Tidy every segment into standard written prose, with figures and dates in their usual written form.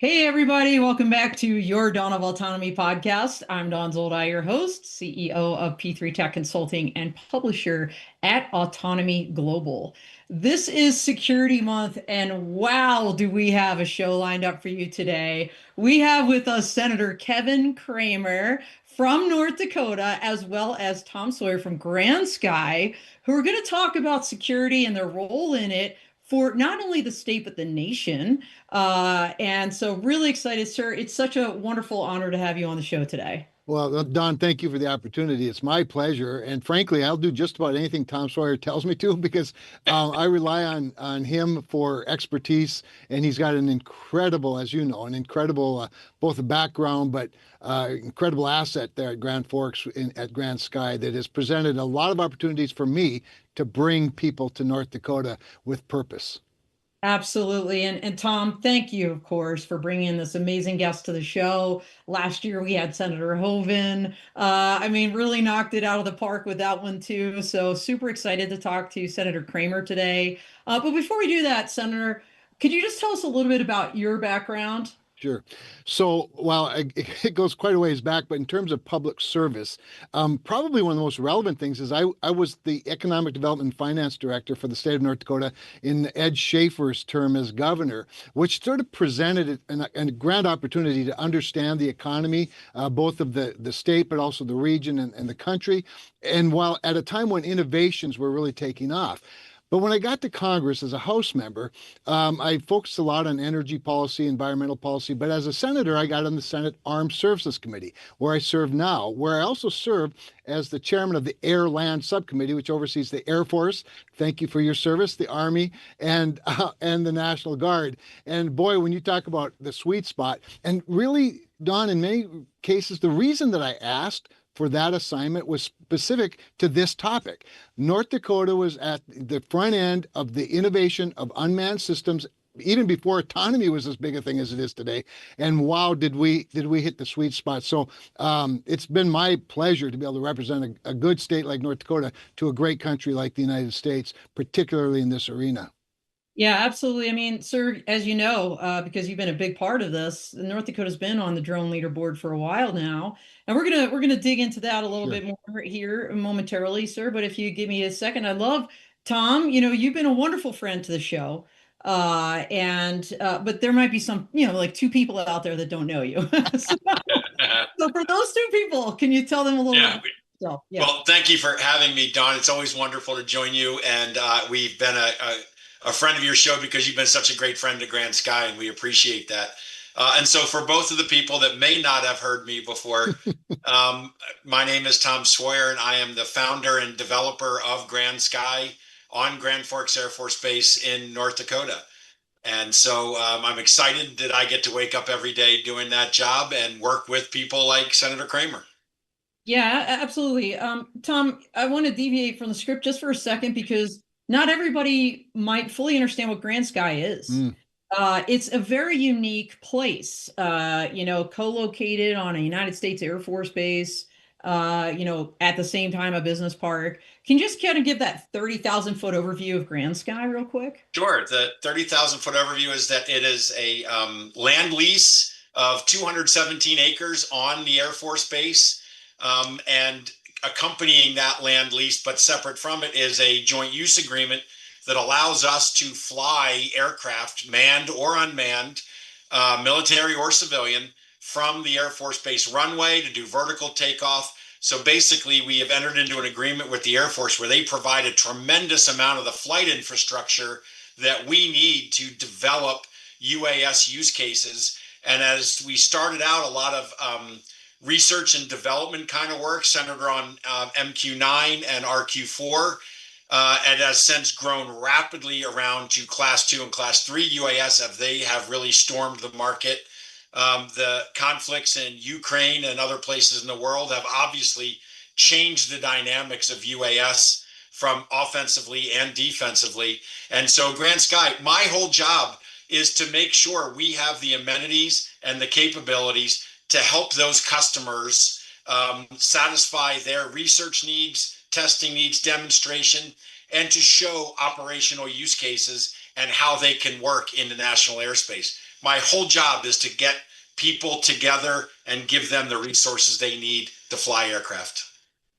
Hey everybody, welcome back to your Dawn of Autonomy podcast. I'm Dawn Zoldi, your host, CEO of P3 Tech Consulting and publisher at Autonomy Global. This is Security Month, and wow, do we have a show lined up for you today. We have with us Senator Kevin Cramer from North Dakota, as well as Tom Swoyer from GrandSky, who are going to talk about security and their role in it for not only the state, but the nation. And so really excited, sir. It's such a wonderful honor to have you on the show today. Well, Don, thank you for the opportunity. It's my pleasure. And frankly, I'll do just about anything Tom Sawyer tells me to because I rely on him for expertise. And he's got an incredible, as you know, an incredible both a background, but incredible asset there at Grand Forks at GrandSky that has presented a lot of opportunities for me to bring people to North Dakota with purpose. Absolutely. And Tom, thank you, of course, for bringing this amazing guest to the show. Last year we had Senator Hoeven. Really knocked it out of the park with that one too. So super excited to talk to Senator Cramer today. But before we do that, Senator, could you just tell us a little bit about your background? Sure. So, well, it goes quite a ways back, but in terms of public service, probably one of the most relevant things is I was the Economic Development and Finance Director for the state of North Dakota in Ed Schaefer's term as governor, which sort of presented a grand opportunity to understand the economy, both of the state, but also the region and the country. And while at a time when innovations were really taking off. But when I got to Congress as a House member, I focused a lot on energy policy, environmental policy. But as a senator, I got on the Senate Armed Services Committee, where I serve now, where I also serve as the chairman of the Air Land Subcommittee, which oversees the Air Force. Thank you for your service, the Army, and the National Guard. And boy, when you talk about the sweet spot, and really, Don, in many cases, the reason that I asked for that assignment was specific to this topic. North Dakota was at the front end of the innovation of unmanned systems even before autonomy was as big a thing as it is today. And wow, did we hit the sweet spot. So it's been my pleasure to be able to represent a good state like North Dakota to a great country like the United States, particularly in this arena. Yeah, absolutely. Sir, as you know, because you've been a big part of this, North Dakota's been on the drone leaderboard for a while now, and we're gonna dig into that a little Sure. bit more here momentarily, sir. But if you give me a second, I love Tom. You know, you've been a wonderful friend to the show, and but there might be some, like two people out there that don't know you. so, so for those two people, can you tell them a little bit Yeah. about yourself? Yeah. Well, thank you for having me, Don. It's always wonderful to join you. And we've been a friend of your show because you've been such a great friend to GrandSky, and we appreciate that. And so for both of the people that may not have heard me before, my name is Tom Swoyer, and I am the founder and developer of GrandSky on Grand Forks Air Force Base in North Dakota. And so I'm excited that I get to wake up every day doing that job and work with people like Senator Cramer. Yeah, absolutely. Tom, I want to deviate from the script just for a second because not everybody might fully understand what GrandSky is. Mm. It's a very unique place, co-located on a United States Air Force base, at the same time, a business park. Can you just kind of give that 30,000 foot overview of GrandSky real quick? Sure. The 30,000 foot overview is that it is a land lease of 217 acres on the Air Force Base. And accompanying that land lease, but separate from it, is a joint use agreement that allows us to fly aircraft, manned or unmanned, military or civilian, from the Air Force Base runway to do vertical takeoff. So basically, we have entered into an agreement with the Air Force where they provide a tremendous amount of the flight infrastructure that we need to develop UAS use cases. And as we started out, a lot of research and development kind of work centered on MQ-9 and RQ-4, and has since grown rapidly around to Class 2 and Class 3 UAS as they have really stormed the market. The conflicts in Ukraine and other places in the world have obviously changed the dynamics of UAS from offensively and defensively. And so GrandSky, my whole job is to make sure we have the amenities and the capabilities to help those customers satisfy their research needs, testing needs, demonstration, and to show operational use cases and how they can work in the national airspace. my whole job is to get people together and give them the resources they need to fly aircraft.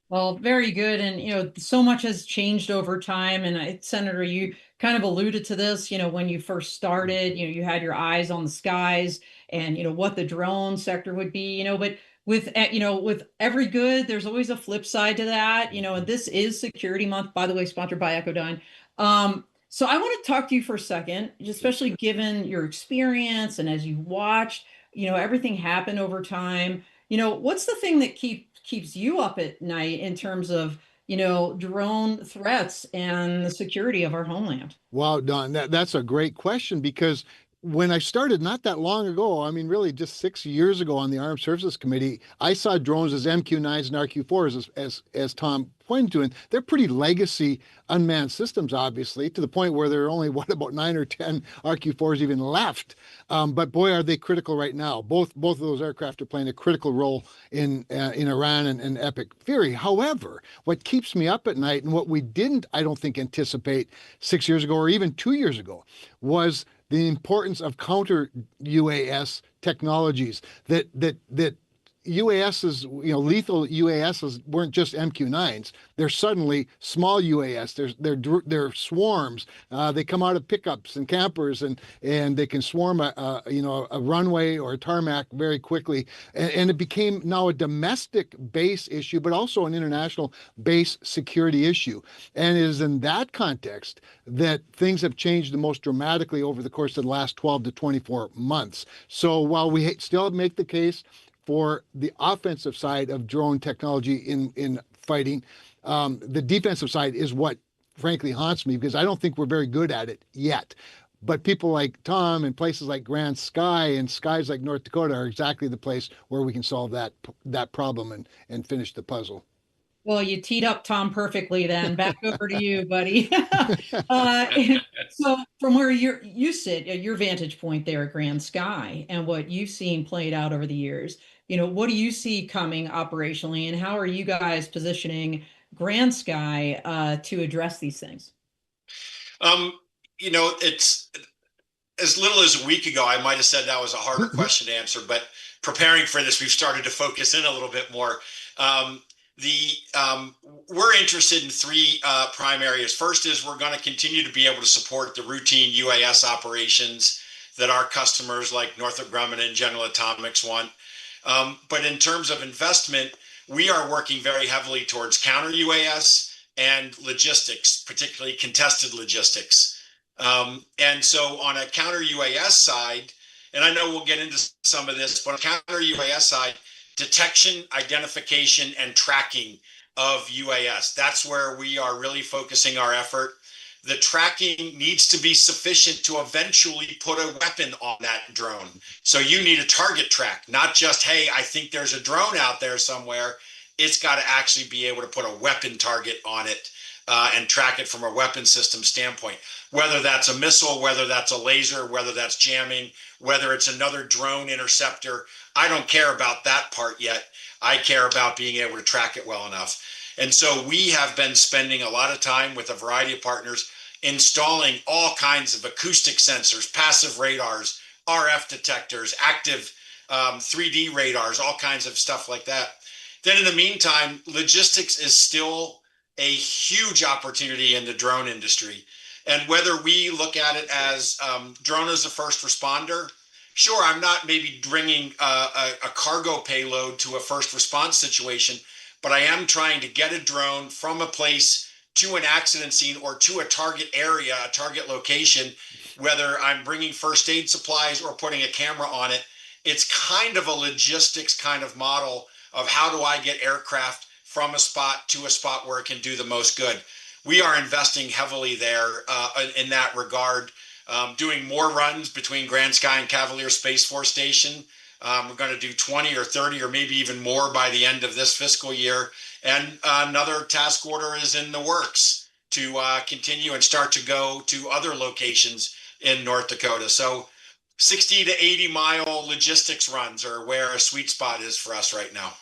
Well, very good. And, so much has changed over time. And Senator, you kind of alluded to this, when you first started, you had your eyes on the skies and, what the drone sector would be, but with every good, there's always a flip side to that, and this is Security Month, by the way, sponsored by Echodyne. So I want to talk to you for a second, especially given your experience and as you watched, everything happen over time. What's the thing that keeps you up at night in terms of, drone threats and the security of our homeland? Wow, Don, that's a great question because when I started not that long ago, I mean, really just 6 years ago on the Armed Services Committee, I saw drones as MQ-9s and RQ-4s, as Tom pointed to, and they're pretty legacy unmanned systems, obviously, to the point where there are only, what, about 9 or 10 RQ-4s even left. But boy, are they critical right now. Both of those aircraft are playing a critical role in Iran and Epic Fury. However, what keeps me up at night and what we didn't, I don't think, anticipate 6 years ago or even 2 years ago was the importance of counter UAS technologies that UASs, lethal UASs weren't just MQ-9s. They're suddenly small UAS. They're swarms. They come out of pickups and campers, and they can swarm a runway or a tarmac very quickly. And it became now a domestic base issue, but also an international base security issue. And it is in that context that things have changed the most dramatically over the course of the last 12 to 24 months. So while we still make the case for the offensive side of drone technology in fighting, the defensive side is what frankly haunts me because I don't think we're very good at it yet. But people like Tom and places like GrandSky and skies like North Dakota are exactly the place where we can solve that problem and finish the puzzle. Well, you teed up Tom perfectly then. Back over to you, buddy. So from where you sit at your vantage point there at GrandSky and what you've seen played out over the years, what do you see coming operationally and how are you guys positioning GrandSky to address these things? Um, it's as little as a week ago, I might have said that was a harder question to answer, but preparing for this, we've started to focus in a little bit more. Um, the We're interested in three prime areas. First is we're going to continue to be able to support the routine UAS operations that our customers like Northrop Grumman and General Atomics want. But in terms of investment, we are working very heavily towards counter UAS and logistics, particularly contested logistics. And so on a counter UAS side, and I know we'll get into some of this, but on counter UAS side, detection, identification, and tracking of UAS. That's where we are really focusing our effort. The tracking needs to be sufficient to eventually put a weapon on that drone. So you need a target track, not just, hey, I think there's a drone out there somewhere. It's got to actually be able to put a weapon target on it and track it from a weapon system standpoint. Whether that's a missile, whether that's a laser, whether that's jamming, whether it's another drone interceptor, I don't care about that part yet. I care about being able to track it well enough. And so we have been spending a lot of time with a variety of partners installing all kinds of acoustic sensors, passive radars, RF detectors, active 3D radars, all kinds of stuff like that. Then in the meantime, logistics is still a huge opportunity in the drone industry. And whether we look at it as drone as a first responder, sure, I'm not maybe bringing a cargo payload to a first response situation, but I am trying to get a drone from a place to an accident scene or to a target area, a target location, whether I'm bringing first aid supplies or putting a camera on it. It's kind of a logistics kind of model of how do I get aircraft from a spot to a spot where it can do the most good. We are investing heavily there in that regard, doing more runs between GrandSky and Cavalier Space Force Station. We're going to do 20 or 30 or maybe even more by the end of this fiscal year. And another task order is in the works to continue and start to go to other locations in North Dakota. So 60 to 80 mile logistics runs are where a sweet spot is for us right now.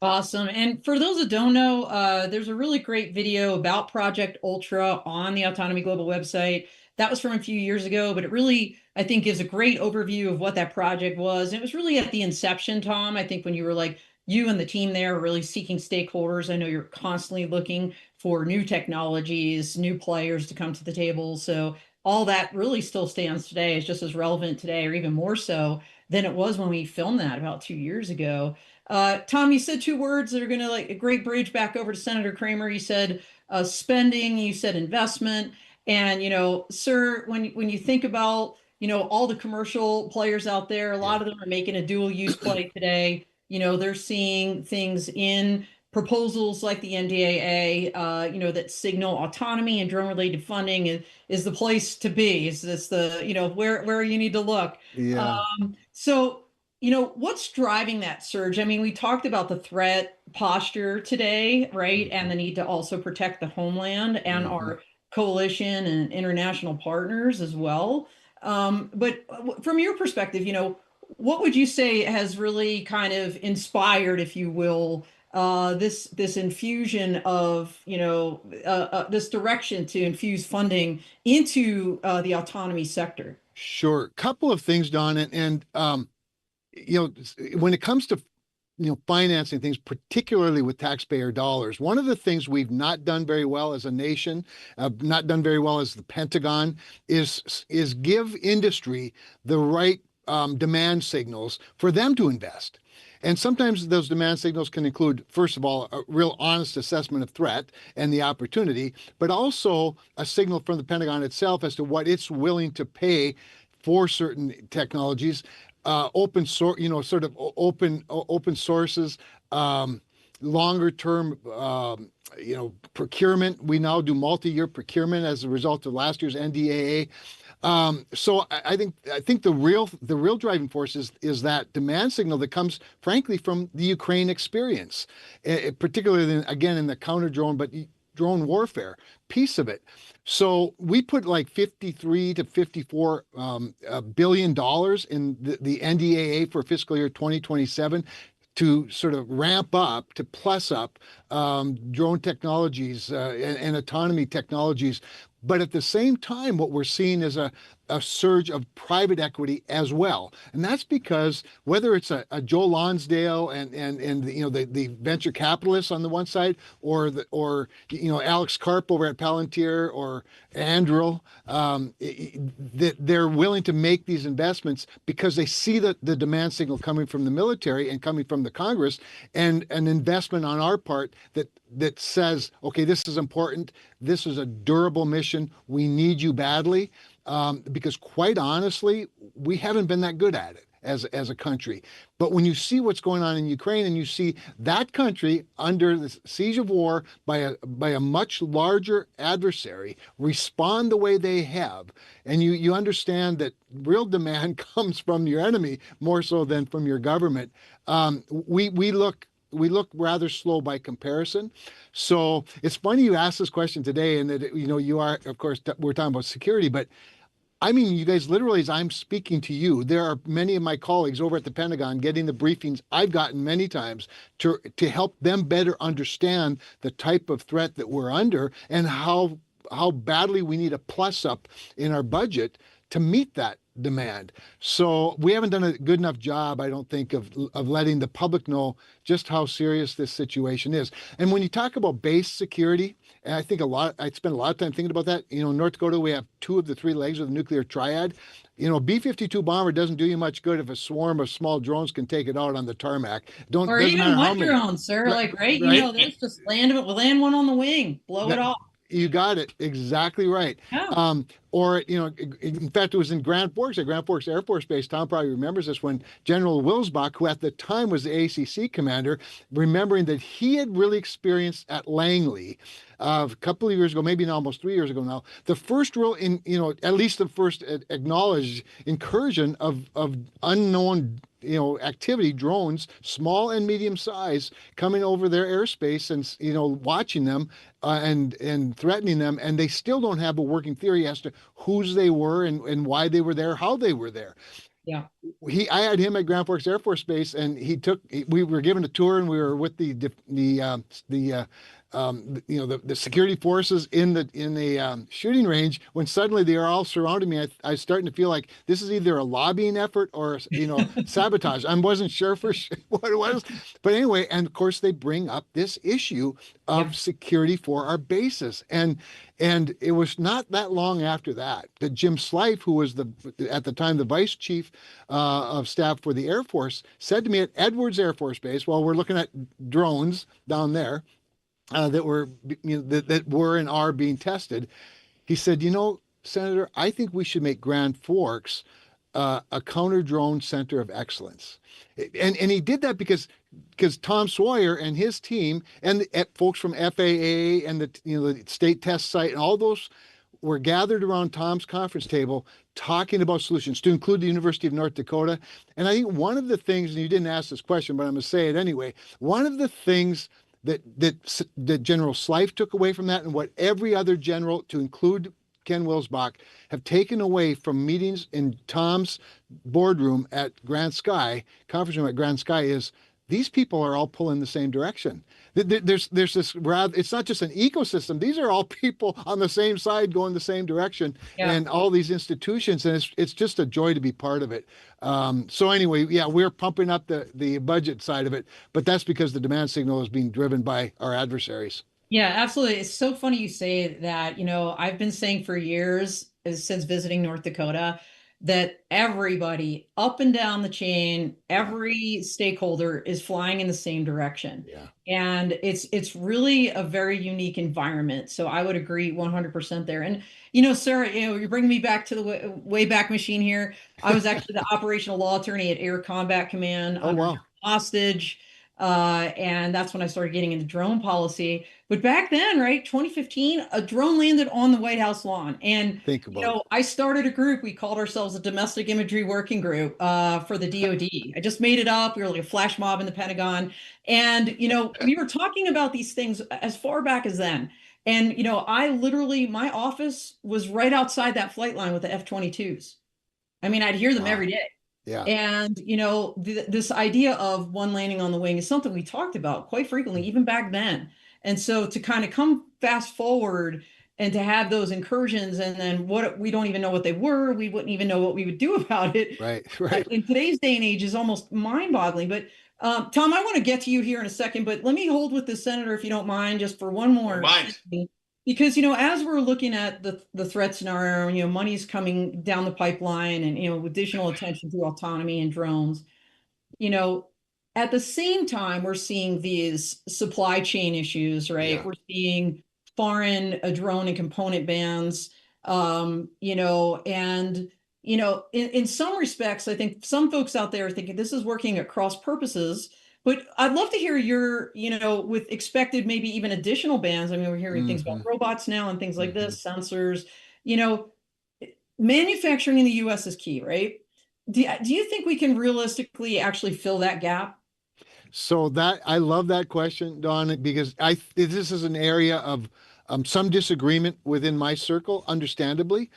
Awesome. And for those that don't know, there's a really great video about Project Ultra on the Autonomy Global website that was from a few years ago, but it really, I think, gives a great overview of what that project was. And it was really at the inception, Tom. I think when you were like, you and the team there are really seeking stakeholders. I know you're constantly looking for new technologies, new players to come to the table. So all that really still stands today. It's just as relevant today, or even more so than it was when we filmed that about 2 years ago. Tom, you said two words that are going to like a great bridge back over to Senator Cramer. You said spending, you said investment. And, sir, when you think about, all the commercial players out there, a lot of them are making a dual use play today. They're seeing things in proposals like the NDAA, that signal autonomy and drone related funding is the place to be. It's the, where you need to look. Yeah. So, what's driving that surge? I mean, we talked about the threat posture today, right? And the need to also protect the homeland and our coalition and international partners as well. But from your perspective, what would you say has really kind of inspired, if you will, this infusion of this direction to infuse funding into the autonomy sector? Sure. Couple of things, Don, and when it comes to financing things, particularly with taxpayer dollars, one of the things we've not done very well as a nation, not done very well as the Pentagon, is give industry the right demand signals for them to invest. And sometimes those demand signals can include, first of all, a real honest assessment of threat and the opportunity, but also a signal from the Pentagon itself as to what it's willing to pay for certain technologies, open source, sort of open sources, longer term, procurement. We now do multi-year procurement as a result of last year's NDAA. So I think the real driving force is that demand signal that comes, frankly, from the Ukraine experience, particularly again in the counter drone, but drone warfare piece of it. So we put like 53 to 54 billion dollars in the NDAA for fiscal year 2027 to sort of ramp up, to plus up drone technologies and autonomy technologies. But at the same time, what we're seeing is a surge of private equity as well. And that's because whether it's a Joe Lonsdale and the venture capitalists on the one side, or Alex Karp over at Palantir, or Anduril, they're willing to make these investments because they see the demand signal coming from the military and coming from the Congress, and an investment on our part that says, okay, this is important. This is a durable mission. We need you badly. Because quite honestly, we haven't been that good at it as a country. But when you see what's going on in Ukraine, and you see that country under the siege of war by a much larger adversary respond the way they have, and you understand that real demand comes from your enemy more so than from your government, we look rather slow by comparison. So it's funny you asked this question today, and that you are, of course, we're talking about security, but I mean, you guys, literally, as I'm speaking to you, there are many of my colleagues over at the Pentagon getting the briefings I've gotten many times to help them better understand the type of threat that we're under, and how badly we need a plus up in our budget to meet that demand. So we haven't done a good enough job, I don't think, of letting the public know just how serious this situation is. And when you talk about base security, and I spent a lot of time thinking about that. In North Dakota, we have two of the three legs of the nuclear triad. B-52 bomber doesn't do you much good if a swarm of small drones can take it out on the tarmac. Or Doesn't even matter how one many. drone, sir. Like, right? Right? There's just land one on the wing, blow it off. You got it exactly right. Yeah. Or, in fact, it was in Grand Forks, at Grand Forks Air Force Base. Tom probably remembers this, when General Wilsbach, who at the time was the ACC commander, remembering that he had really experienced at Langley a couple of years ago, maybe almost 3 years ago now, the first real, at least the first acknowledged incursion of unknown activity, drones, small and medium size, coming over their airspace and watching them and threatening them, and they still don't have a working theory as to whose they were and why they were there, how they were there. Yeah. I had him at Grand Forks Air Force Base, and we were given a tour, and we were with the the security forces in the shooting range, when suddenly they are all surrounding me. I was starting to feel like this is either a lobbying effort or sabotage. I wasn't sure for sure what it was, but anyway, and of course they bring up this issue of security for our bases, and it was not that long after that Jim Slife, who was at the time the vice chief of staff for the Air Force, said to me at Edwards Air Force Base while we're looking at drones down there that were and are being tested. He said, Senator, I think we should make Grand Forks a counter drone center of excellence. And he did that because Tom Swoyer and his team and folks from FAA and the state test site and all those were gathered around Tom's conference table talking about solutions, to include the University of North Dakota. And I think one of the things, and you didn't ask this question, but I'm going to say it anyway, one of the things that General Slife took away from that, and what every other general, to include Ken Wilsbach, have taken away from meetings in Tom's boardroom at GrandSky, conference room at GrandSky, is these people are all pulling the same direction. There's this it's not just an ecosystem. These are all people on the same side going the same direction, and all these institutions, and it's just a joy to be part of it. So anyway, we're pumping up the budget side of it, but that's because the demand signal is being driven by our adversaries. Yeah, absolutely. It's so funny you say that. I've been saying for years, since visiting North Dakota, that everybody up and down the chain, every stakeholder is flying in the same direction. Yeah. And it's really a very unique environment. So I would agree 100% there. And, Sarah, you're bringing me back to the way back machine here. I was actually the operational law attorney at Air Combat Command under hostage. And that's when I started getting into drone policy. But back then, right, 2015, a drone landed on the White House lawn. And, I started a group. We called ourselves a Domestic Imagery Working Group for the DoD. I just made it up. We were like a flash mob in the Pentagon. And, we were talking about these things as far back as then. And, I literally, my office was right outside that flight line with the F-22s. I mean, I'd hear them every day. Yeah. And, this idea of one landing on the wing is something we talked about quite frequently, even back then. And so to kind of come fast forward and to have those incursions, and then we don't even know what they were, we wouldn't even know what we would do about it. Right. In today's day and age is almost mind-boggling. But Tom, I want to get to you here in a second, but let me hold with the senator, if you don't mind, just for one more. Because, as we're looking at the threat scenario, money's coming down the pipeline and, additional attention to autonomy and drones, at the same time, we're seeing these supply chain issues, right? Yeah. We're seeing foreign drone and component bans, and, in some respects, I think some folks out there are thinking this is working at cross purposes. But I'd love to hear your, with expected maybe even additional bans. I mean, we're hearing things about robots now and things like this, sensors. Manufacturing in the U.S. is key, right? Do you think we can realistically actually fill that gap? So I love that question, Dawn, because this is an area of some disagreement within my circle, understandably.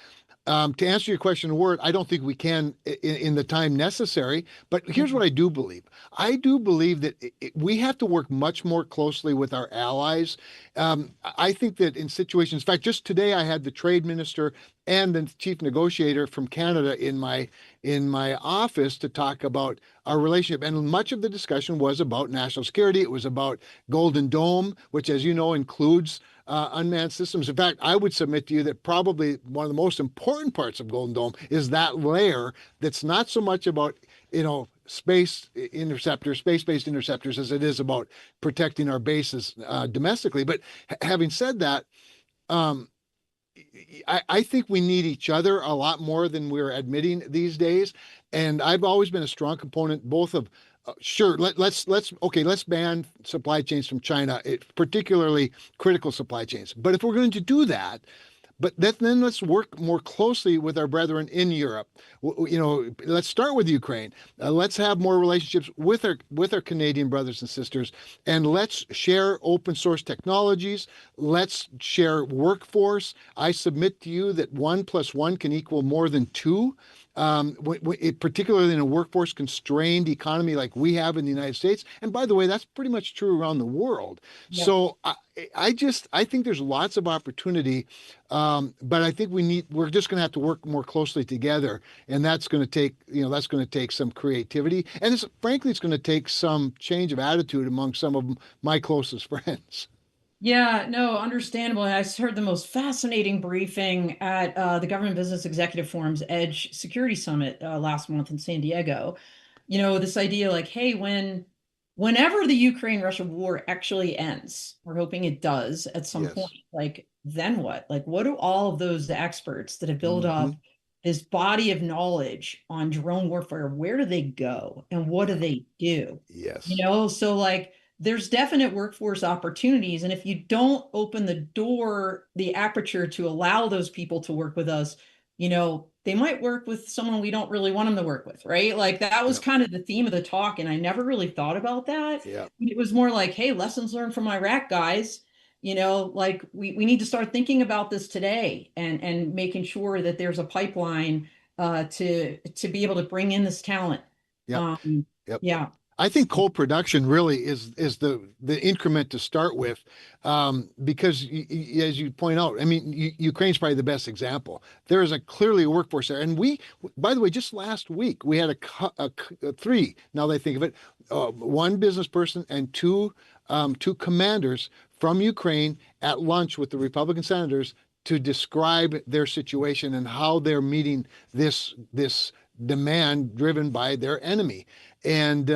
To answer your question in a word, I don't think we can in the time necessary, but here's what I do believe. I do believe that we have to work much more closely with our allies. I think that in situations, in fact, just today I had the trade minister and the chief negotiator from Canada in my office to talk about our relationship. And much of the discussion was about national security. It was about Golden Dome, which, as you know, includes unmanned systems. In fact, I would submit to you that probably one of the most important parts of Golden Dome is that layer that's not so much about, space-based interceptors as it is about protecting our bases domestically. But having said that, I think we need each other a lot more than we're admitting these days. And I've always been a strong component both of sure, let's ban supply chains from China, particularly critical supply chains. But if we're going to do that, then let's work more closely with our brethren in Europe. Let's start with Ukraine. Let's have more relationships with our Canadian brothers and sisters, and let's share open source technologies. Let's share workforce. I submit to you that 1 + 1 can equal more than 2. particularly in a workforce constrained economy like we have in the United States. And by the way, that's pretty much true around the world. Yeah. So I think there's lots of opportunity, but I think we're just going to have to work more closely together, and that's going to take some creativity, and frankly, it's going to take some change of attitude among some of my closest friends. Yeah, no, understandable. And I heard the most fascinating briefing at the Government Business Executive Forum's Edge Security Summit last month in San Diego. This idea like, hey, whenever the Ukraine-Russia war actually ends, we're hoping it does at some point, Yes. like, then what? Like, what do all of those experts that have built Hmm. up this body of knowledge on drone warfare, where do they go and what do Yeah. they do? Yes. So like there's definite workforce opportunities. And if you don't open the door, the aperture to allow those people to work with us, they might work with someone we don't really want them to work with, right? Like that was Yep. kind of the theme of the talk. And I never really thought about that. Yep. It was more like, hey, lessons learned from Iraq, guys. Like we need to start thinking about this today and making sure that there's a pipeline to be able to bring in this talent. Yep. Um, Yep. yeah. I think coal production really is the increment to start with, because as you point out, I mean, Ukraine's probably the best example. There is clearly a workforce there, and by the way, just last week we had three. Now that I think of it, one business person and two commanders from Ukraine at lunch with the Republican senators to describe their situation and how they're meeting this demand driven by their enemy. And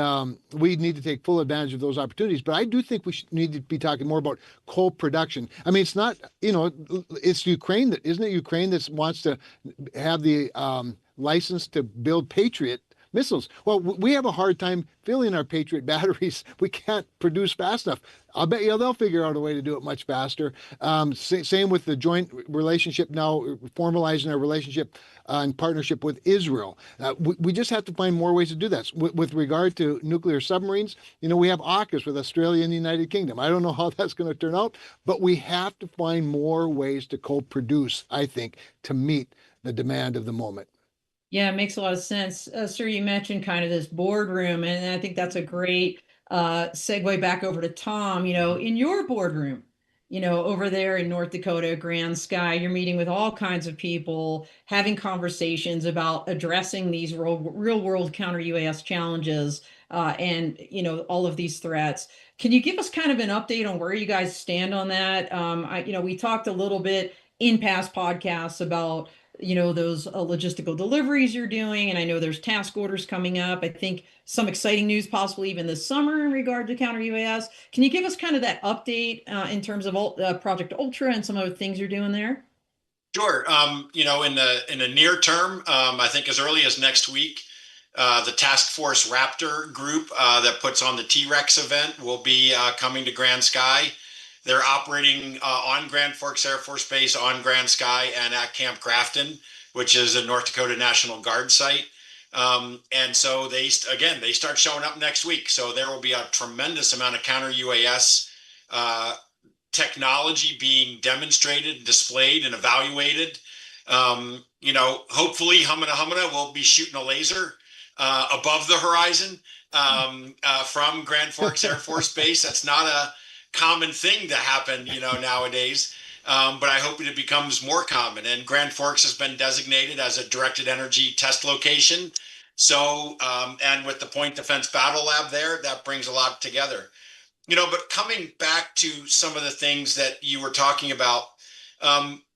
we need to take full advantage of those opportunities. But I do think we need to be talking more about coal production. I mean, it's not, it's Ukraine isn't it Ukraine that wants to have the license to build Patriot missiles? Well, we have a hard time filling our Patriot batteries. We can't produce fast enough. I'll bet you they'll figure out a way to do it much faster. Same with the joint relationship now, formalizing our relationship and partnership with Israel. We just have to find more ways to do that. With regard to nuclear submarines, we have AUKUS with Australia and the United Kingdom. I don't know how that's going to turn out, but we have to find more ways to co-produce, I think, to meet the demand of the moment. Yeah, it makes a lot of sense. Sir, you mentioned kind of this boardroom, and I think that's a great segue back over to Tom. In your boardroom, over there in North Dakota, GrandSky, you're meeting with all kinds of people, having conversations about addressing these real world counter UAS challenges, and all of these threats. Can you give us kind of an update on where you guys stand on that? We talked a little bit in past podcasts about those logistical deliveries you're doing. And I know there's task orders coming up. I think some exciting news possibly even this summer in regard to counter UAS. Can you give us kind of that update in terms of Project Ultra and some of the things you're doing there? Sure. In the near term, I think as early as next week, the Task Force Raptor group that puts on the T-Rex event will be coming to GrandSky. They're operating on Grand Forks Air Force Base, on GrandSky, and at Camp Grafton, which is a North Dakota National Guard site. And so they start showing up next week. So there will be a tremendous amount of counter UAS technology being demonstrated, displayed, and evaluated. Hopefully Humana will be shooting a laser above the horizon from Grand Forks Air Force Base. That's not a common thing to happen, nowadays. But I hope it becomes more common. And Grand Forks has been designated as a directed energy test location. So, and with the Point Defense Battle Lab there, that brings a lot together. But coming back to some of the things that you were talking about,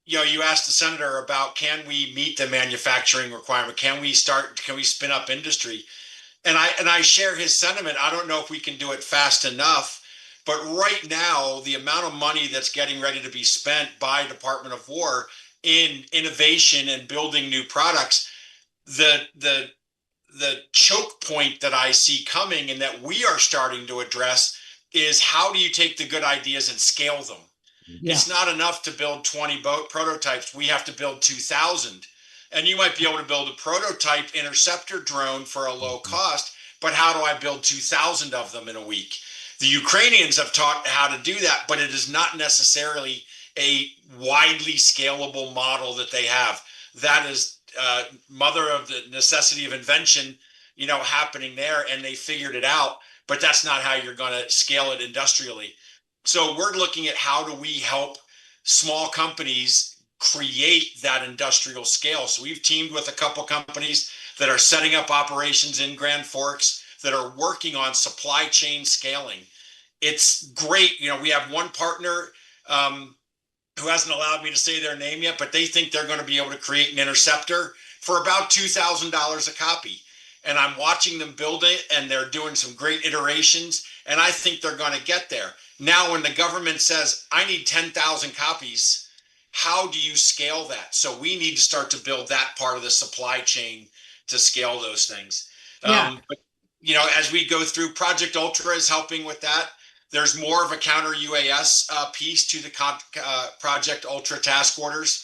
you asked the senator about, can we meet the manufacturing requirement? Can we spin up industry? And I share his sentiment. I don't know if we can do it fast enough. But right now, the amount of money that's getting ready to be spent by Department of War in innovation and building new products, the choke point that I see coming and that we are starting to address is, how do you take the good ideas and scale them? Yeah. It's not enough to build 20 boat prototypes. We have to build 2,000. And you might be able to build a prototype interceptor drone for a low cost, but how do I build 2,000 of them in a week? The Ukrainians have taught how to do that, but it is not necessarily a widely scalable model that they have. That is mother of the necessity of invention, happening there, and they figured it out. But that's not how you're going to scale it industrially. So we're looking at how do we help small companies create that industrial scale. So we've teamed with a couple companies that are setting up operations in Grand Forks that are working on supply chain scaling. It's great. We have one partner who hasn't allowed me to say their name yet, but they think they're going to be able to create an interceptor for about $2,000 a copy. And I'm watching them build it, and they're doing some great iterations, and I think they're going to get there. Now, when the government says, I need 10,000 copies, how do you scale that? So we need to start to build that part of the supply chain to scale those things. Yeah. But, as we go through, Project Ultra is helping with that. There's more of a counter UAS piece to the Project Ultra task orders.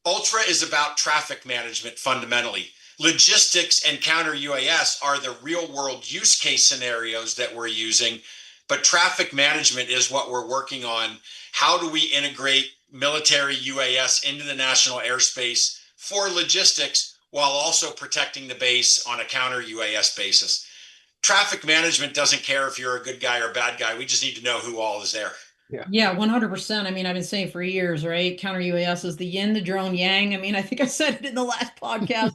Ultra is about traffic management fundamentally. Logistics and counter UAS are the real world use case scenarios that we're using, but traffic management is what we're working on. How do we integrate military UAS into the national airspace for logistics while also protecting the base on a counter UAS basis? Traffic management doesn't care if you're a good guy or a bad guy. We just need to know who all is there. Yeah, 100%. I mean, I've been saying for years, right? Counter UAS is the yin, the drone, yang. I mean, I think I said it in the last podcast.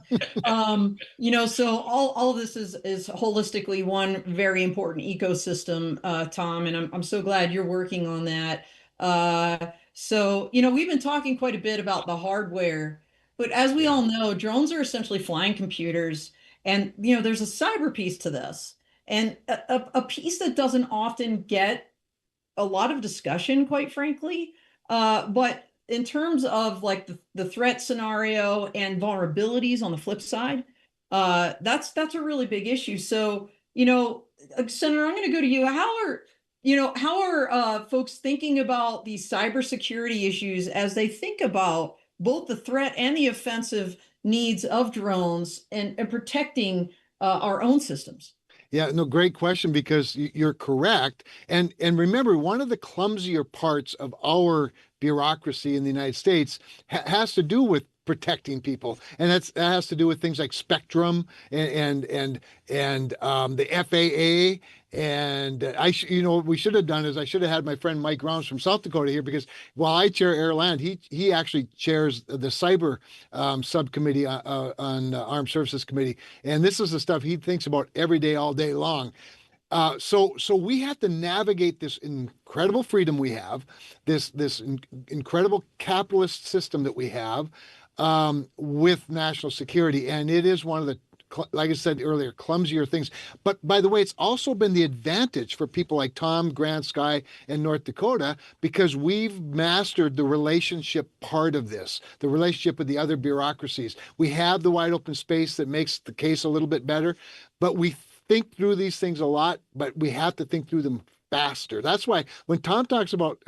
So all of this is holistically one very important ecosystem, Tom, and I'm so glad you're working on that. We've been talking quite a bit about the hardware, but as we all know, drones are essentially flying computers, and there's a cyber piece to this, and a piece that doesn't often get a lot of discussion, quite frankly. But in terms of like the threat scenario and vulnerabilities on the flip side, that's a really big issue. So, Senator, I'm going to go to you. How are folks thinking about these cybersecurity issues as they think about both the threat and the offensive needs of drones and protecting our own systems? Yeah, no, great question, because you're correct. And remember, one of the clumsier parts of our bureaucracy in the United States has to do with protecting people, and that has to do with things like Spectrum and the FAA. And what we should have done is I should have had my friend Mike Rounds from South Dakota here, because while I chair Airland, he actually chairs the cyber subcommittee on Armed Services Committee, and this is the stuff he thinks about every day, all day long. So we have to navigate this incredible freedom we have, this incredible capitalist system that we have, with national security, and it is one of the, like I said earlier, clumsier things. But by the way, it's also been the advantage for people like Tom, GrandSky, and North Dakota, because we've mastered the relationship part of this, the relationship with the other bureaucracies. We have the wide open space that makes the case a little bit better, but we think through these things a lot, but we have to think through them faster. That's why when Tom talks about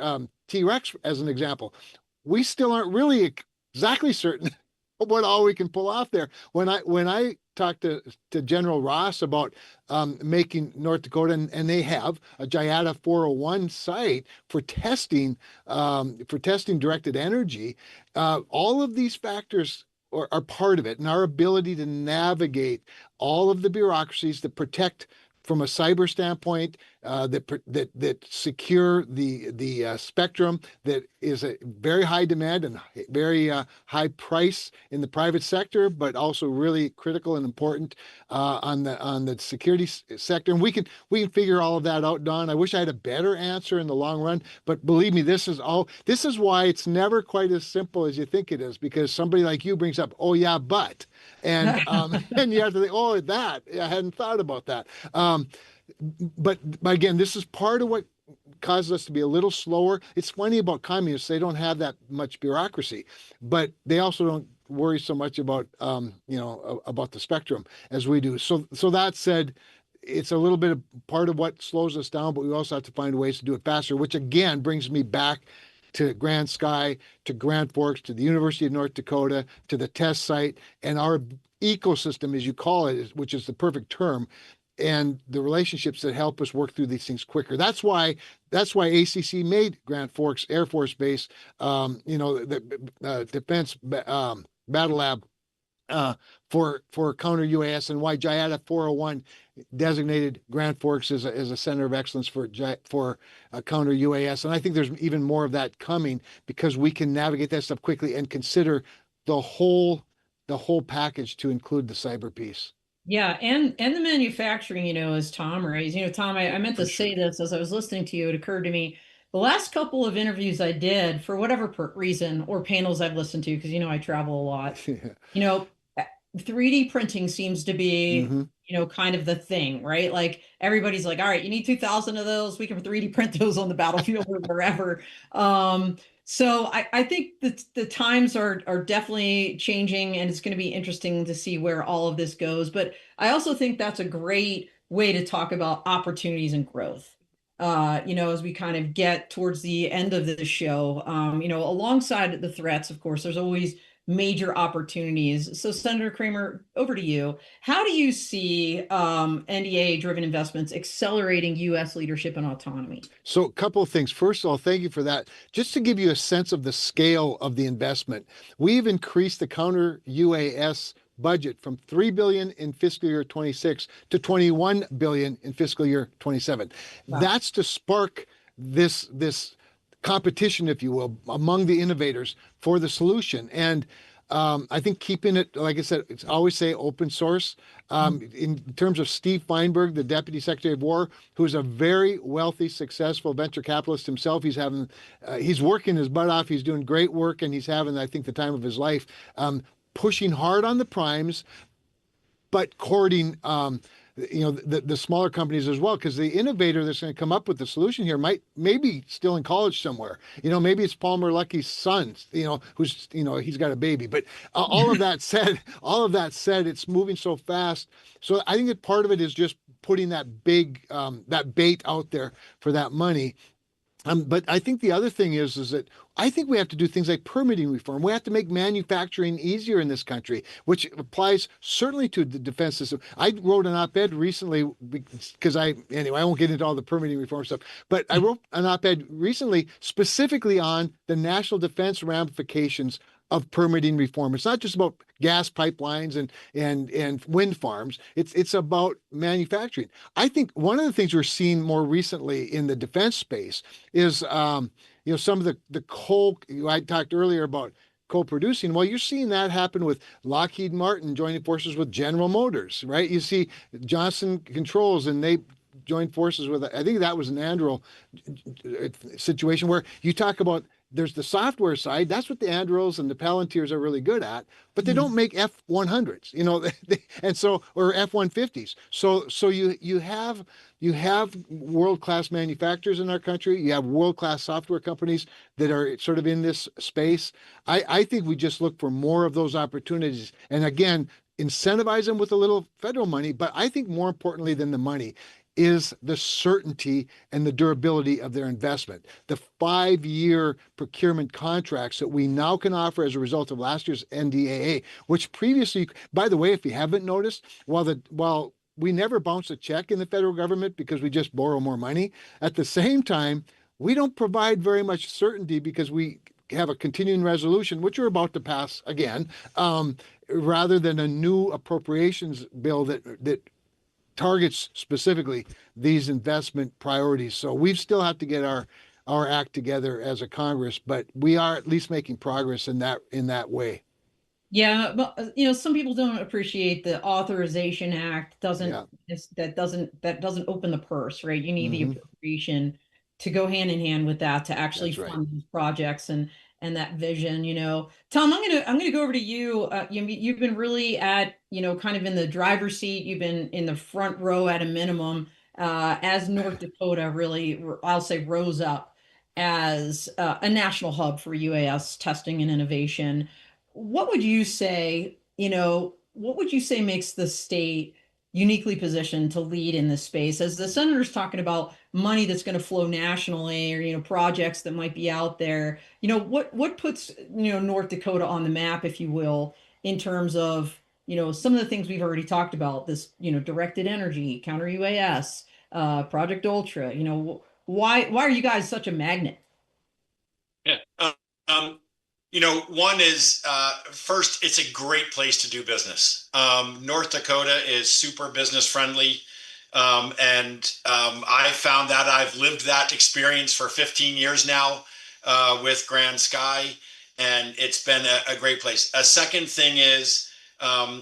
T-Rex as an example, we still aren't really exactly certain what all we can pull off there. When I talked to General Ross about making North Dakota, and they have a GIATA 401 site for testing directed energy, all of these factors are part of it, and our ability to navigate all of the bureaucracies that protect from a cyber standpoint, that secure the spectrum, that is a very high demand and very high price in the private sector, but also really critical and important on the security sector. And we can figure all of that out, Don. I wish I had a better answer in the long run, but believe me, this is why it's never quite as simple as you think it is, because somebody like you brings up, oh yeah, but, and and you have to think, oh, that I hadn't thought about that. But again, this is part of what causes us to be a little slower. It's funny about communists; they don't have that much bureaucracy, but they also don't worry so much about about the spectrum as we do. So that said, it's a little bit of part of what slows us down, but we also have to find ways to do it faster, which again brings me back to GrandSky, to Grand Forks, to the University of North Dakota, to the test site, and our ecosystem, as you call it, which is the perfect term, and the relationships that help us work through these things quicker. That's why ACC made Grand Forks Air Force Base, the Defense Battle Lab, uh, for counter UAS, and why JIATA 401 designated Grand Forks as a center of excellence for counter UAS. And I think there's even more of that coming because we can navigate that stuff quickly and consider the whole package to include the cyber piece. Yeah, and the manufacturing, as Tom raised. Tom, I meant to say this as I was listening to you. It occurred to me the last couple of interviews I did, for whatever reason, or panels I've listened to, because I travel a lot. Yeah. You know, 3D printing seems to be, Mm-hmm. kind of the thing, right? Like everybody's like, all right, you need 2,000 of those. We can 3D print those on the battlefield or wherever. So I think that the times are definitely changing, and it's going to be interesting to see where all of this goes. But I also think that's a great way to talk about opportunities and growth. As we kind of get towards the end of the show, alongside the threats, of course, there's always major opportunities. So, Senator Cramer, over to you. How do you see NDA-driven investments accelerating U.S. leadership and autonomy? So, a couple of things. First of all, thank you for that. Just to give you a sense of the scale of the investment, we've increased the counter UAS budget from 3 billion in fiscal year 26 to 21 billion in fiscal year 27. Wow. That's to spark this competition, if you will, among the innovators for the solution. And I think keeping it, like I said, it's always say open source. In terms of Steve Feinberg, the Deputy Secretary of War, who's a very wealthy, successful venture capitalist himself, he's working his butt off. He's doing great work, and he's having, I think, the time of his life, pushing hard on the primes, but courting the smaller companies as well, because the innovator that's going to come up with the solution here maybe still in college somewhere. Maybe it's Palmer Lucky's son, who's he's got a baby. But all of that said, it's moving so fast. So I think that part of it is just putting that bait out there for that money. But I think the other thing is that I think we have to do things like permitting reform. We have to make manufacturing easier in this country, which applies certainly to the defense system. I wrote an op-ed recently because I won't get into all the permitting reform stuff, but I wrote an op-ed recently specifically on the national defense ramifications of permitting reform. It's not just about gas pipelines and wind farms. It's about manufacturing. I think one of the things we're seeing more recently in the defense space is some of the coal. I talked earlier about coal producing. Well, you're seeing that happen with Lockheed Martin joining forces with General Motors, right? You see Johnson Controls, and they joined forces with, I think that was an Anduril situation where you talk about there's the software side. That's what the Andurils and the Palantirs are really good at, but they don't make F-100s, and so, or F-150s. So you have world-class manufacturers in our country. You have world-class software companies that are sort of in this space. I think we just look for more of those opportunities. And again, incentivize them with a little federal money. But I think more importantly than the money is the certainty and the durability of their investment. The 5-year procurement contracts that we now can offer as a result of last year's NDAA, which previously, by the way, if you haven't noticed, while we never bounce a check in the federal government because we just borrow more money, at the same time, we don't provide very much certainty because we have a continuing resolution, which we're about to pass again, rather than a new appropriations bill that targets specifically these investment priorities. So we still have to get our act together as a Congress, but we are at least making progress in that way. Yeah, but some people don't appreciate the Authorization Act that doesn't open the purse, right? You need the appropriation to go hand in hand with that to actually fund these projects and that vision. Tom, I'm gonna go over to you. You've been really at kind of in the driver's seat. You've been in the front row at a minimum as North Dakota really, I'll say, rose up as a national hub for UAS testing and innovation. What would you say, makes the state uniquely positioned to lead in this space? As the senator's talking about money that's going to flow nationally, or, projects that might be out there, what puts, North Dakota on the map, if you will, in terms of, some of the things we've already talked about, this, directed energy, counter UAS, Project Ultra, why are you guys such a magnet? Yeah. One is first, it's a great place to do business. North Dakota is super business friendly. I found that I've lived that experience for 15 years now with GrandSky, and it's been a great place. A second thing is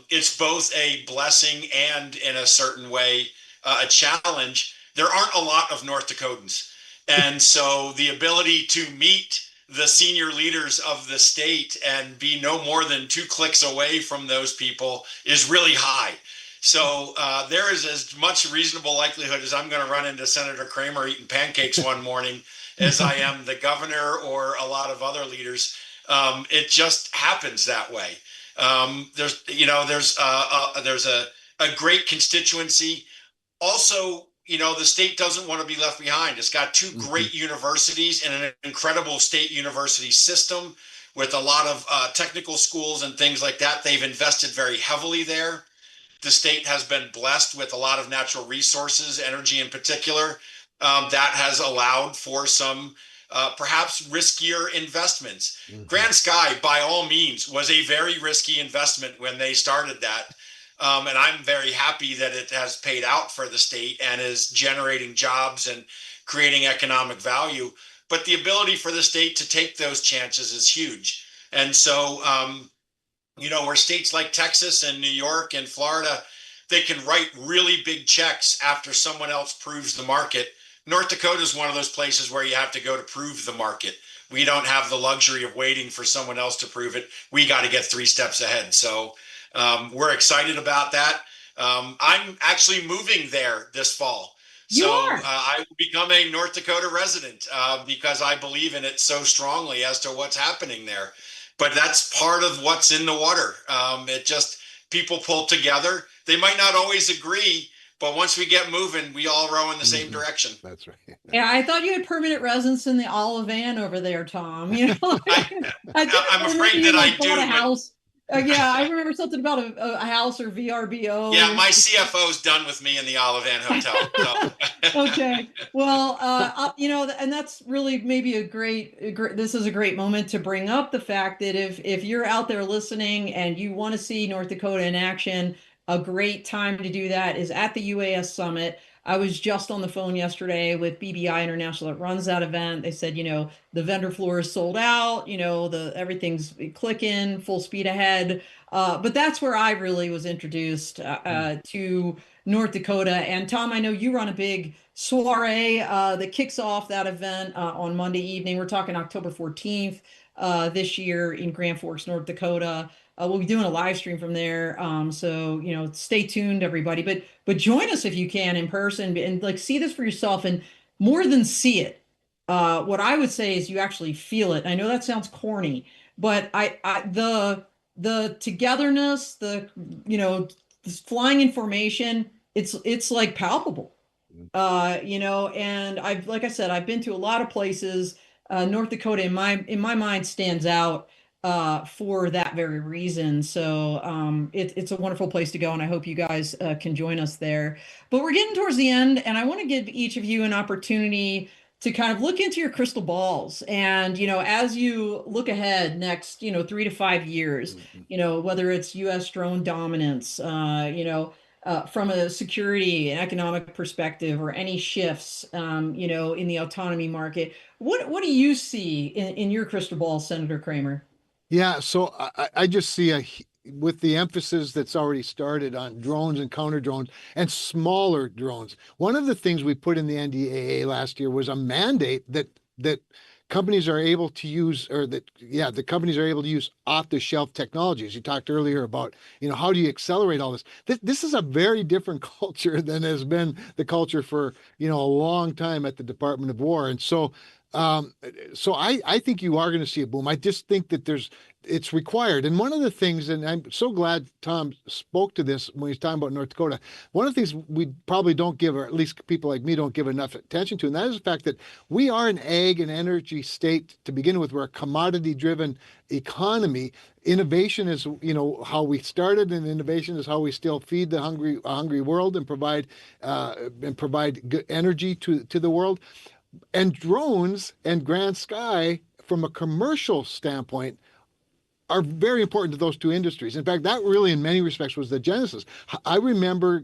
it's both a blessing and, in a certain way, a challenge. There aren't a lot of North Dakotans. And so the ability to meet the senior leaders of the state and be no more than 2 clicks away from those people is really high. So there is as much reasonable likelihood as I'm going to run into Senator Cramer eating pancakes one morning as I am the governor or a lot of other leaders. It just happens that way. There's a great constituency. Also, the state doesn't want to be left behind. It's got 2 great universities and an incredible state university system with a lot of technical schools and things like that. They've invested very heavily there. The state has been blessed with a lot of natural resources, energy in particular, that has allowed for some perhaps riskier investments. GrandSky, by all means, was a very risky investment when they started that. And I'm very happy that it has paid out for the state and is generating jobs and creating economic value. But the ability for the state to take those chances is huge. And so, where states like Texas and New York and Florida, they can write really big checks after someone else proves the market. North Dakota is one of those places where you have to go to prove the market. We don't have the luxury of waiting for someone else to prove it. We got to get 3 steps ahead. So we're excited about that. I'm actually moving there this fall. I will become a North Dakota resident because I believe in it so strongly as to what's happening there. But that's part of what's in the water. People pull together. They might not always agree, but once we get moving, we all row in the same direction. That's right. Yeah, I thought you had permanent residence in the Olive Van over there, Tom. I'm afraid that I do. A house. Yeah, I remember something about a house or VRBO. Yeah, my CFO's done with me in the Olive Van Hotel. So. Okay, well, and that's really maybe a great. This is a great moment to bring up the fact that if you're out there listening and you want to see North Dakota in action, a great time to do that is at the UAS Summit. I was just on the phone yesterday with BBI International that runs that event. They said, the vendor floor is sold out, everything's clicking, full speed ahead. But that's where I really was introduced to North Dakota. And Tom, I know you run a big soiree that kicks off that event on Monday evening. We're talking October 14th this year in Grand Forks, North Dakota. We'll be doing a live stream from there. So, stay tuned, everybody. But join us if you can in person and see this for yourself. And more than see it, what I would say is you actually feel it. I know that sounds corny, but the togetherness, this flying in formation, it's like palpable. And like I said, I've been to a lot of places. North Dakota in my mind stands out for that very reason. So it's a wonderful place to go, and I hope you guys can join us there. But we're getting towards the end, and I want to give each of you an opportunity to kind of look into your crystal balls. And, as you look ahead next, 3 to 5 years, whether it's U.S. drone dominance, from a security and economic perspective or any shifts, in the autonomy market, what do you see in your crystal ball, Senator Cramer? Yeah, so I just see with the emphasis that's already started on drones and counter drones and smaller drones. One of the things we put in the NDAA last year was a mandate that companies are able to use, the companies are able to use off-the-shelf technologies. You talked earlier about, how do you accelerate all this? This is a very different culture than has been the culture for, a long time at the Department of War. And so I think you are going to see a boom. I just think that it's required. And one of the things, and I'm so glad Tom spoke to this when he's talking about North Dakota, one of the things we probably don't give, or at least people like me don't give enough attention to, and that is the fact that we are an ag and energy state to begin with. We're a commodity-driven economy. Innovation is, how we started, and innovation is how we still feed the hungry world and provide good energy to the world. And drones and GrandSky, from a commercial standpoint, are very important to those two industries. In fact, that really, in many respects, was the genesis. I remember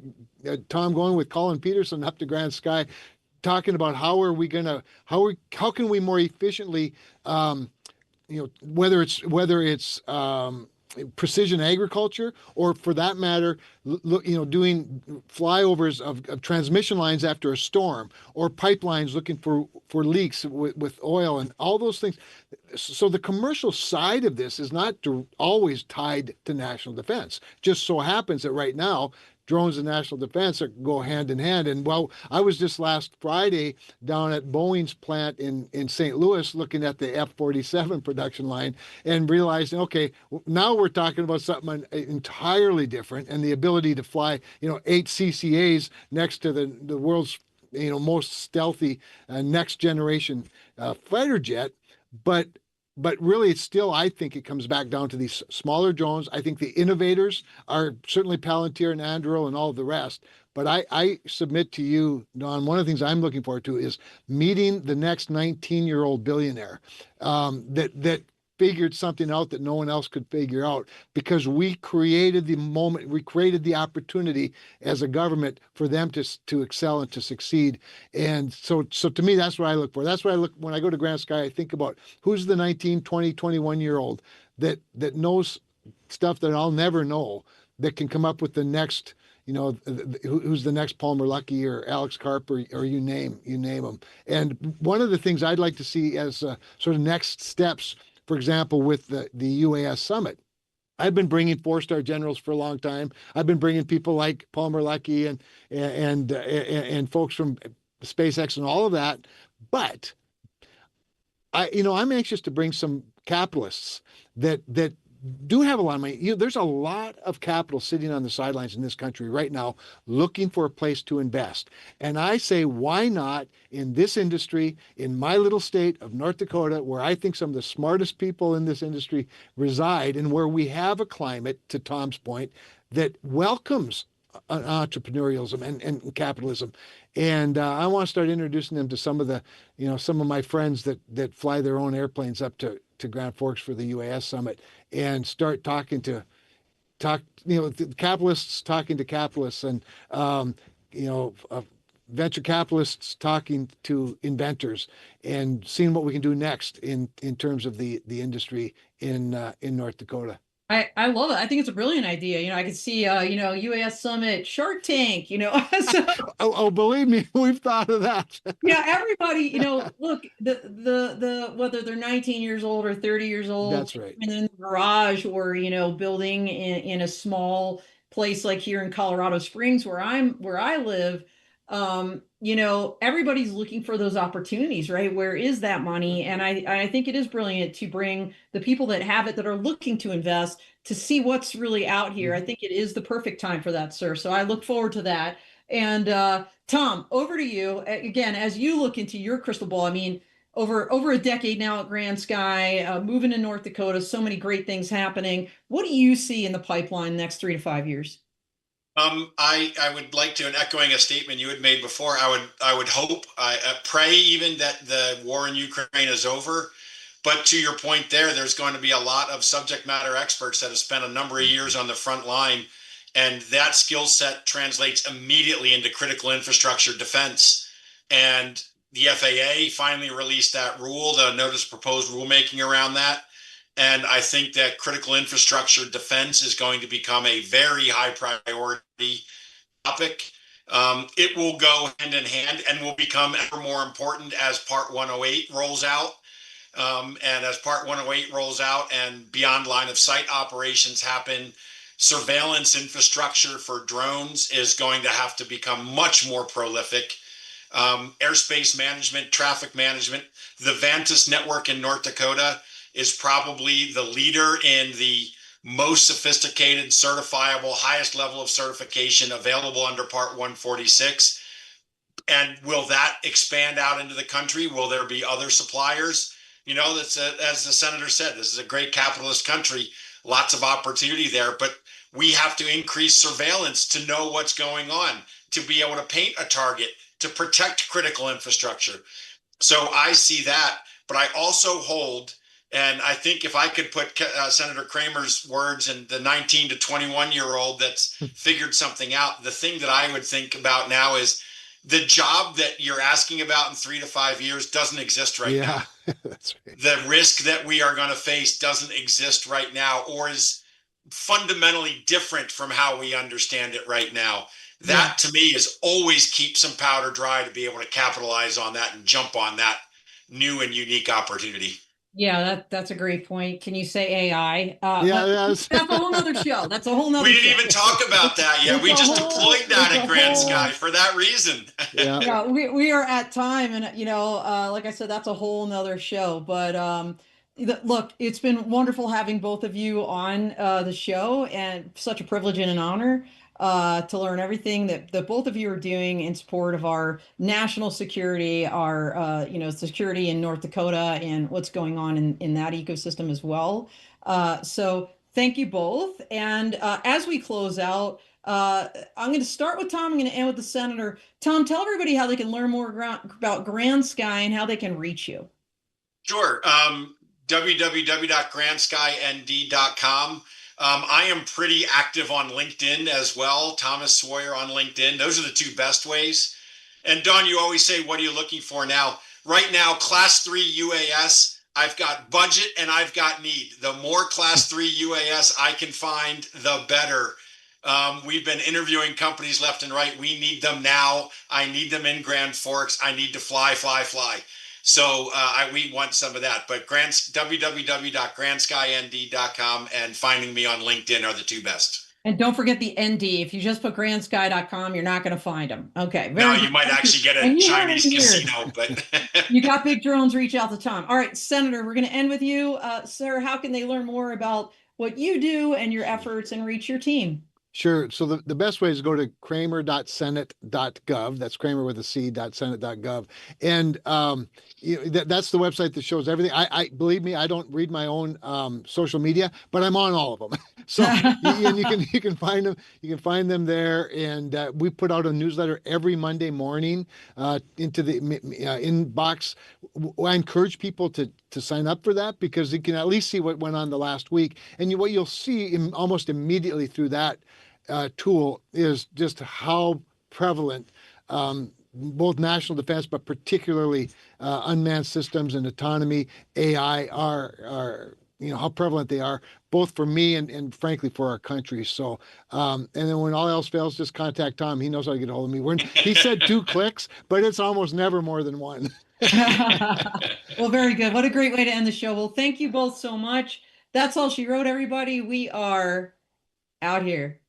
Tom going with Colin Peterson up to GrandSky, talking about how can we more efficiently, whether it's precision agriculture, or for that matter, doing flyovers of transmission lines after a storm, or pipelines looking for leaks with oil and all those things. So the commercial side of this is not always tied to national defense. Just so happens that right now, drones and national defense go hand in hand. And well, I was just last Friday down at Boeing's plant in St. Louis looking at the F-47 production line and realizing, okay, now we're talking about something entirely different, and the ability to fly, 8 CCAs next to the world's, most stealthy next generation fighter jet. But really, it's still, I think it comes back down to these smaller drones. I think the innovators are certainly Palantir and Anduril and all of the rest. But I submit to you, Don, one of the things I'm looking forward to is meeting the next 19-year-old billionaire that figured something out that no one else could figure out, because we created the opportunity as a government for them to excel and to succeed. And so to me, that's what I look for. That's what I look when I go to GrandSky. I think about who's the 19, 20, 21-year-old that knows stuff that I'll never know, that can come up with the next, who's the next Palmer Luckey or Alex Karp, or you name them. And one of the things I'd like to see as sort of next steps, for example, with the UAS summit, I've been bringing 4-star generals for a long time. I've been bringing people like Palmer Luckey and folks from SpaceX and all of that. But I'm anxious to bring some capitalists that do have a lot of money. There's a lot of capital sitting on the sidelines in this country right now looking for a place to invest. And I say, why not in this industry, in my little state of North Dakota, where I think some of the smartest people in this industry reside, and where we have a climate, to Tom's point, that welcomes entrepreneurialism and capitalism. And I want to start introducing them to some of my friends that fly their own airplanes up to Grand Forks for the UAS summit, and start the capitalists talking to capitalists, and venture capitalists talking to inventors, and seeing what we can do next in terms of the industry in North Dakota. I love it. I think it's a brilliant idea. I could see, UAS Summit, Shark Tank, so Oh, believe me, we've thought of that. yeah, everybody, look, the whether they're 19 years old or 30 years old, That's right. in the garage, or, building in a small place like here in Colorado Springs, where I live, everybody's looking for those opportunities, right? Where is that money? And I think it is brilliant to bring the people that have it, that are looking to invest, to see what's really out here. I think it is the perfect time for that, sir. So I look forward to that. And Tom, over to you again, as you look into your crystal ball. I mean, over a decade now at GrandSky, moving to North Dakota, so many great things happening. What do you see in the pipeline next 3 to 5 years? I would like to, and echoing a statement you had made before, I would hope, I pray even, that the war in Ukraine is over. But to your point there's going to be a lot of subject matter experts that have spent a number of years on the front line, and that skill set translates immediately into critical infrastructure defense. And the FAA finally released that rule, the notice of proposed rulemaking around that. And I think that critical infrastructure defense is going to become a very high priority topic. It will go hand in hand and will become ever more important as Part 108 rolls out. And as Part 108 rolls out and beyond line of sight operations happen, surveillance infrastructure for drones is going to have to become much more prolific. Airspace management, traffic management. The Vantas network in North Dakota is probably the leader in the most sophisticated, certifiable, highest level of certification available under Part 146. And will that expand out into the country? Will there be other suppliers? As the senator said, this is a great capitalist country, lots of opportunity there, but we have to increase surveillance to know what's going on, to be able to paint a target, to protect critical infrastructure. So I see that, but I also hold And I think if I could put Senator Cramer's words in the 19 to 21-year-old that's figured something out, the thing that I would think about now is the job that you're asking about in 3 to 5 years doesn't exist right now. That's right. The risk that we are going to face doesn't exist right now, or is fundamentally different from how we understand it right now. That to me is always keep some powder dry to be able to capitalize on that and jump on that new and unique opportunity. Yeah, that's a great point. Can you say AI? Yes. That's a whole nother show. That's a whole nother We didn't show. even talk about that yet. We just deployed that at GrandSky for that reason. Yeah, we are at time, and like I said, that's a whole nother show. But look, it's been wonderful having both of you on the show, and such a privilege and an honor to learn everything that both of you are doing in support of our national security, our security in North Dakota, and what's going on in that ecosystem as well. So thank you both. And as we close out, I'm going to start with Tom. I'm going to end with the senator. Tom, tell everybody how they can learn more about GrandSky and how they can reach you. Sure. www.grandskynd.com. I am pretty active on LinkedIn as well. Thomas Swoyer on LinkedIn. Those are the two best ways. And Don, you always say, what are you looking for now? Right now, Class 3 UAS, I've got budget and I've got need. The more Class 3 UAS I can find, the better. We've been interviewing companies left and right. We need them now. I need them in Grand Forks. I need to fly. So we want some of that. But www.grandskynd.com and finding me on LinkedIn are the two best. And don't forget the ND. If you just put grandsky.com, you're not going to find them. Okay. No, you might actually get a Chinese casino, but you got big drones, reach out to Tom. All right, Senator, we're going to end with you. Sir, how can they learn more about what you do and your efforts and reach your team? Sure. So the best way is to go to cramer.senate.gov. That's Cramer with a C.senate.gov. And that's the website that shows everything. I believe me, I don't read my own social media, but I'm on all of them. So and you can find them. You can find them there. And we put out a newsletter every Monday morning into the inbox. I encourage people to sign up for that, because you can at least see what went on the last week. And what you'll see almost immediately through that tool is just how prevalent both national defense, but particularly unmanned systems and autonomy, AI are how prevalent they are, both for me and frankly for our country. So, and then when all else fails, just contact Tom. He knows how to get a hold of me. He said 2 clicks, but it's almost never more than 1. Well, very good. What a great way to end the show. Well, thank you both so much. That's all she wrote, everybody. We are out here.